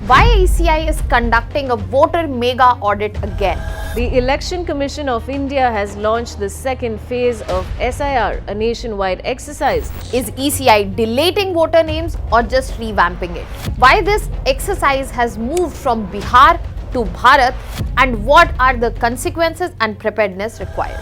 Why ECI is conducting a voter mega audit again? The Election Commission of India has launched the second phase of SIR, a nationwide exercise. Is ECI deleting voter names or just revamping it? Why this exercise has moved from Bihar to Bharat, and what are the consequences and preparedness required?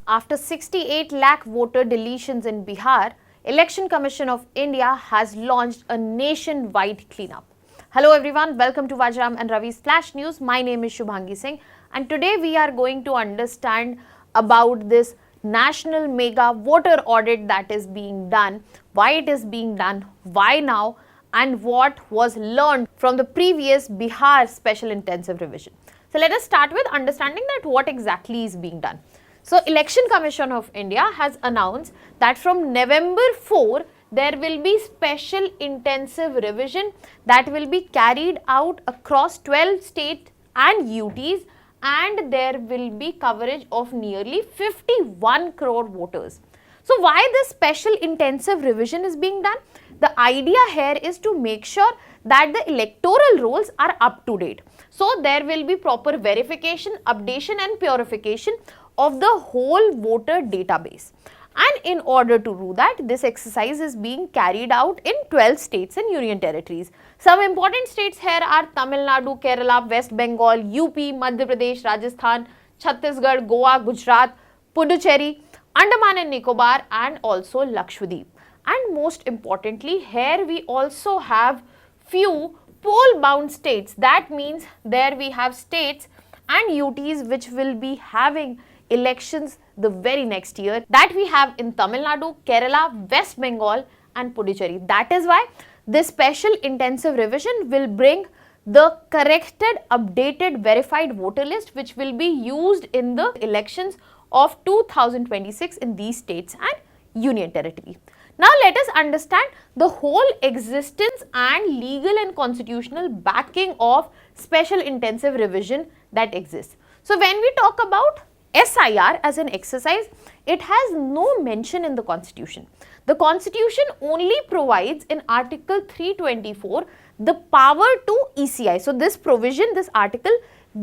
After 68 lakh voter deletions in Bihar, Election Commission of India has launched a nationwide cleanup. Hello everyone, welcome to Vajiram and Ravi's Flash News. My name is Shubhangi Singh, and today we are going to understand about this national mega voter audit that is being done, why it is being done, why now, and what was learned from the previous Bihar special intensive revision. So let us start with understanding that what exactly is being done. So Election Commission of India has announced that from November 4, there will be special intensive revision that will be carried out across 12 states and UTs, and there will be coverage of nearly 51 crore voters. So why this special intensive revision is being done? The idea here is to make sure that the electoral rolls are up to date. So there will be proper verification, updation and purification of the whole voter database. And in order to do that, this exercise is being carried out in 12 states and union territories. Some important states here are Tamil Nadu, Kerala, West Bengal, UP, Madhya Pradesh, Rajasthan, Chhattisgarh, Goa, Gujarat, Puducherry, Andaman and Nicobar, and also Lakshadweep. And most importantly, here we also have few poll-bound states. That means there we have states and UTs which will be having elections the very next year, that we have in Tamil Nadu, Kerala, West Bengal and Puducherry. That is why this special intensive revision will bring the corrected, updated, verified voter list which will be used in the elections of 2026 in these states and union territory. Now let us understand the whole existence and legal and constitutional backing of special intensive revision that exists. So when we talk about SIR as an exercise, it has no mention in the constitution. The constitution only provides in article 324 the power to ECI. So this provision, this article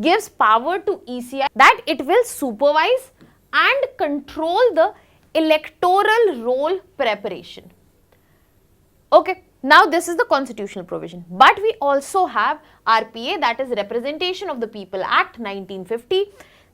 gives power to ECI that it will supervise and control the electoral roll preparation. Okay. Now this is the constitutional provision, but we also have RPA, that is Representation of the People Act 1950.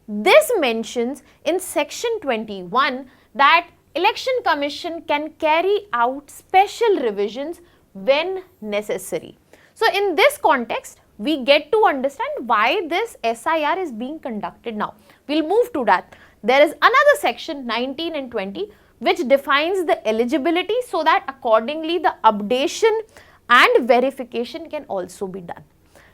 This mentions in section 21 that Election Commission can carry out special revisions when necessary. So in this context, we get to understand why this SIR is being conducted now. We'll move to that. There is another section 19 and 20 which defines the eligibility, so that accordingly the updation and verification can also be done.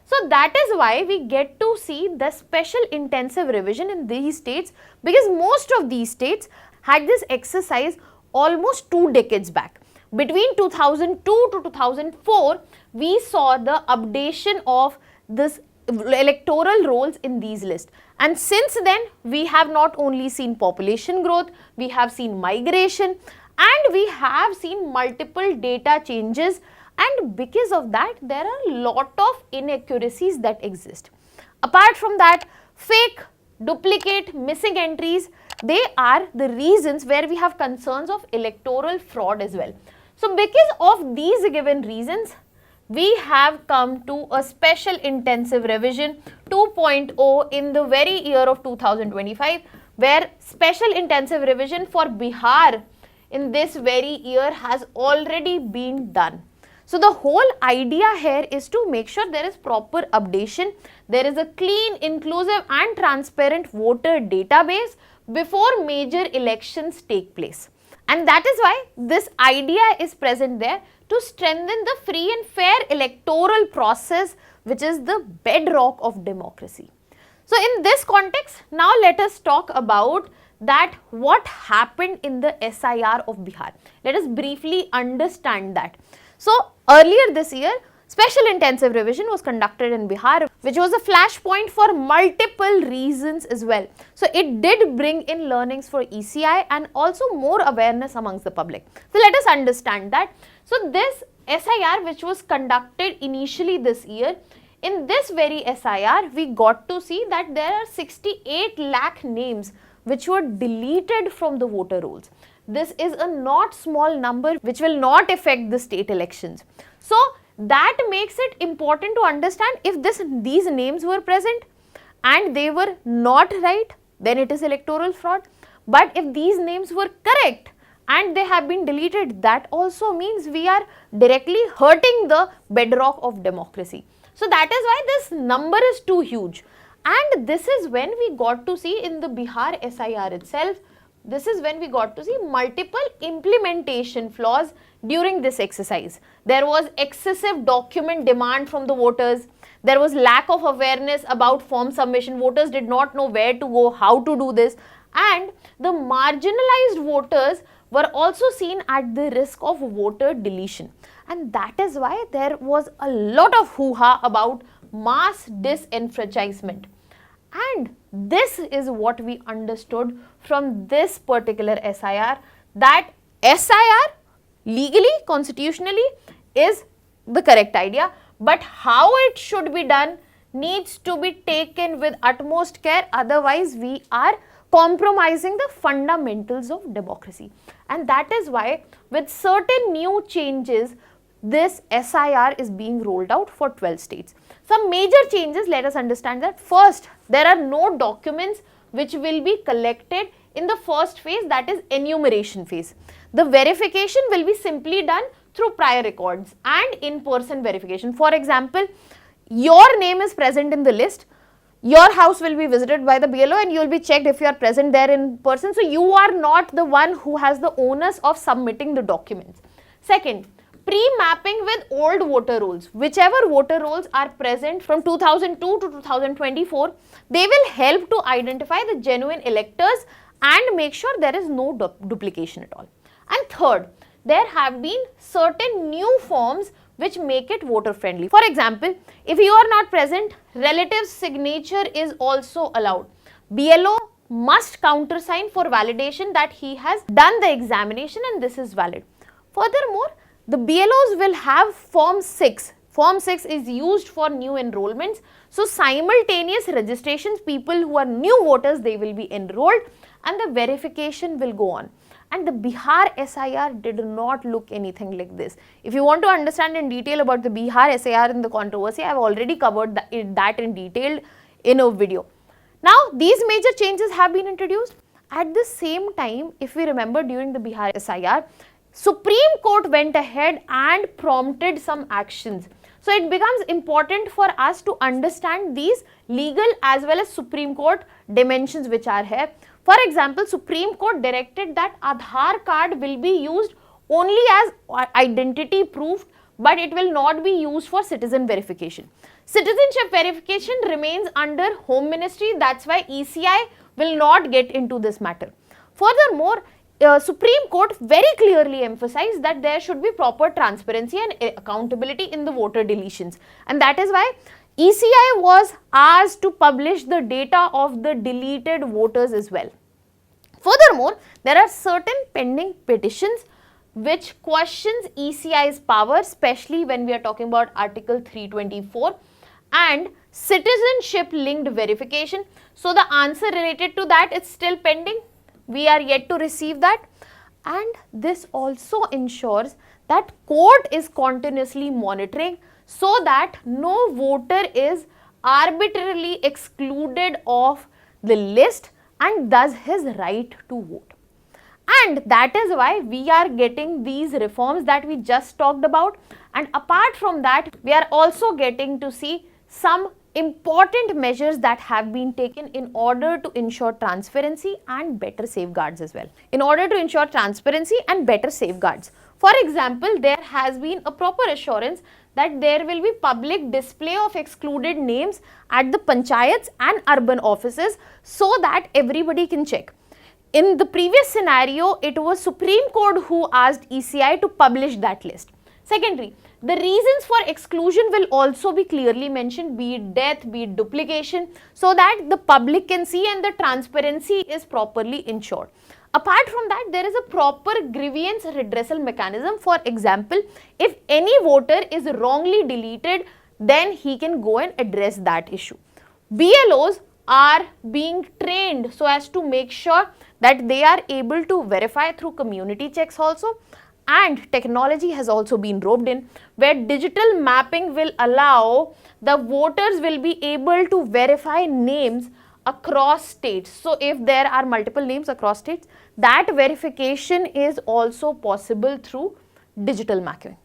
So that is why we get to see the special intensive revision in these states, because most of these states had this exercise almost 2 decades back. Between 2002 to 2004, we saw the updation of this electoral rolls in these lists, and since then we have not only seen population growth, we have seen migration, and we have seen multiple data changes, and because of that there are a lot of inaccuracies that exist. Apart from that, fake, duplicate, missing entries, they are the reasons where we have concerns of electoral fraud as well. So because of these given reasons, we have come to a special intensive revision 2.0 in the very year of 2025, where special intensive revision for Bihar in this very year has already been done. So the whole idea here is to make sure there is proper updation, there is a clean, inclusive and transparent voter database before major elections take place. And that is why this idea is present there, to strengthen the free and fair electoral process, which is the bedrock of democracy. So in this context, now let us talk about that what happened in the SIR of Bihar. Let us briefly understand that. So earlier this year, Special intensive revision was conducted in Bihar, which was a flashpoint for multiple reasons as well. So it did bring in learnings for ECI and also more awareness amongst the public. So let us understand that. So this SIR, which was conducted initially this year, in this very SIR, we got to see that there are 68 lakh names which were deleted from the voter rolls. This is a not small number which will not affect the state elections. So that makes it important to understand if these names were present and they were not right, then it is electoral fraud. But if these names were correct and they have been deleted, that also means we are directly hurting the bedrock of democracy. So that is why this number is too huge. And this is when we got to see in the Bihar SIR itself, this is when we got to see multiple implementation flaws during this exercise. There was excessive document demand from the voters. There was lack of awareness about form submission. Voters did not know where to go, how to do this. And the marginalized voters were also seen at the risk of voter deletion. And that is why there was a lot of hoo-ha about mass disenfranchisement. And this is what we understood from this particular SIR, that SIR legally, constitutionally is the correct idea, but how it should be done needs to be taken with utmost care, otherwise we are compromising the fundamentals of democracy. And that is why with certain new changes, this SIR is being rolled out for 12 states. Some major changes, let us understand that. First, there are no documents which will be collected in the first phase, that is enumeration phase. The verification will be simply done through prior records and in-person verification. For example, your name is present in the list, your house will be visited by the BLO and you will be checked if you are present there in person. So you are not the one who has the onus of submitting the documents. Second, pre-mapping with old voter rolls. Whichever voter rolls are present from 2002 to 2024, they will help to identify the genuine electors and make sure there is no duplication at all. And third, there have been certain new forms which make it voter friendly. For example, if you are not present, relative's signature is also allowed. BLO must countersign for validation that he has done the examination and this is valid. Furthermore, the BLOs will have Form 6. Form 6 is used for new enrollments. So simultaneous registrations, people who are new voters, they will be enrolled and the verification will go on. And the Bihar SIR did not look anything like this. If you want to understand in detail about the Bihar SIR and the controversy, I have already covered that in detail in a video. Now, these major changes have been introduced. At the same time, if we remember during the Bihar SIR, Supreme Court went ahead and prompted some actions. So it becomes important for us to understand these legal as well as Supreme Court dimensions which are here. For example, Supreme Court directed that Aadhaar card will be used only as identity proof, but it will not be used for citizen verification. Citizenship verification remains under Home Ministry, that's why ECI will not get into this matter. Furthermore, Supreme Court very clearly emphasized that there should be proper transparency and accountability in the voter deletions, and that is why ECI was asked to publish the data of the deleted voters as well. Furthermore, there are certain pending petitions which questions ECI's power, especially when we are talking about Article 324 and citizenship linked verification. So the answer related to that is still pending. We are yet to receive that, and this also ensures that court is continuously monitoring so that no voter is arbitrarily excluded of the list and thus his right to vote. And that is why we are getting these reforms that we just talked about, and apart from that, we are also getting to see some important measures that have been taken in order to ensure transparency and better safeguards as well. In order to ensure transparency and better safeguards. For example, there has been a proper assurance that there will be public display of excluded names at the panchayats and urban offices so that everybody can check. In the previous scenario, it was Supreme Court who asked ECI to publish that list. Secondary, the reasons for exclusion will also be clearly mentioned, be it death, be it duplication, so that the public can see and the transparency is properly ensured. Apart from that, there is a proper grievance redressal mechanism. For example, if any voter is wrongly deleted, then he can go and address that issue. BLOs are being trained so as to make sure that they are able to verify through community checks also, and technology has also been roped in, where digital mapping will allow the voters will be able to verify names across states. So if there are multiple names across states, that verification is also possible through digital mapping.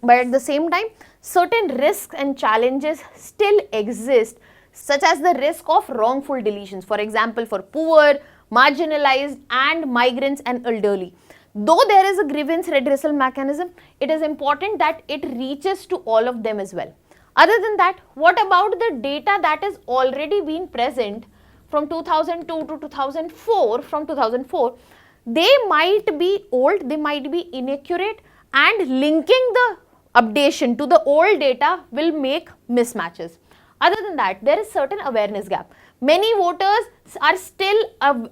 But at the same time, certain risks and challenges still exist, such as the risk of wrongful deletions, for example, for poor, marginalized and migrants and elderly. Though there is a grievance redressal mechanism, it is important that it reaches to all of them as well. Other than that, what about the data that is already been present from 2002 to 2004, from 2004, they might be old, they might be inaccurate, and linking the updation to the old data will make mismatches. Other than that, there is certain awareness gap. Many voters are still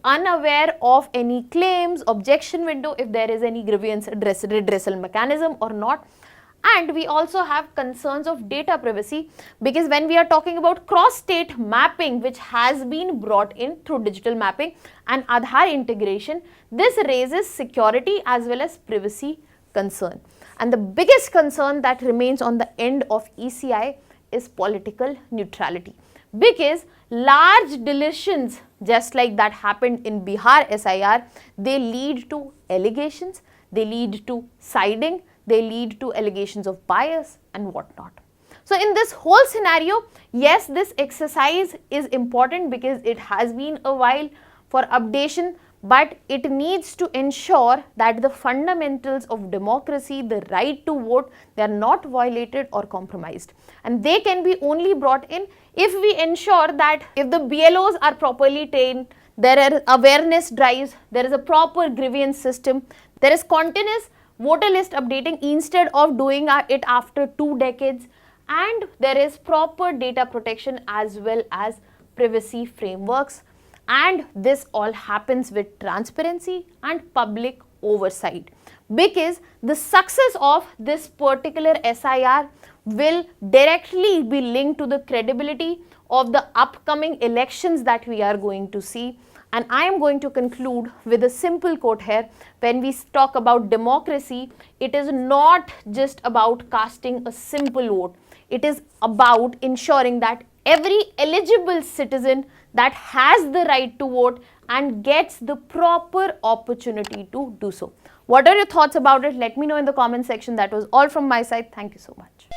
unaware of any claims, objection window, if there is any grievance redressal mechanism or not. And we also have concerns of data privacy, because when we are talking about cross-state mapping, which has been brought in through digital mapping and Aadhaar integration, this raises security as well as privacy concern. And the biggest concern that remains on the end of ECI is political neutrality, because large deletions, just like that happened in Bihar SIR, they lead to allegations, they lead to siding, they lead to allegations of bias and whatnot. So in this whole scenario, yes, this exercise is important because it has been a while for updation, but it needs to ensure that the fundamentals of democracy, the right to vote, they are not violated or compromised. And they can be only brought in if we ensure that if the BLOs are properly trained, there are awareness drives, there is a proper grievance system, there is continuous voter list updating instead of doing it after 2 decades, and there is proper data protection as well as privacy frameworks. And this all happens with transparency and public oversight, because the success of this particular SIR will directly be linked to the credibility of the upcoming elections that we are going to see. And I am going to conclude with a simple quote here. When we talk about democracy, it is not just about casting a simple vote. It is about ensuring that every eligible citizen that has the right to vote and gets the proper opportunity to do so. What are your thoughts about it? Let me know in the comment section. That was all from my side. Thank you so much.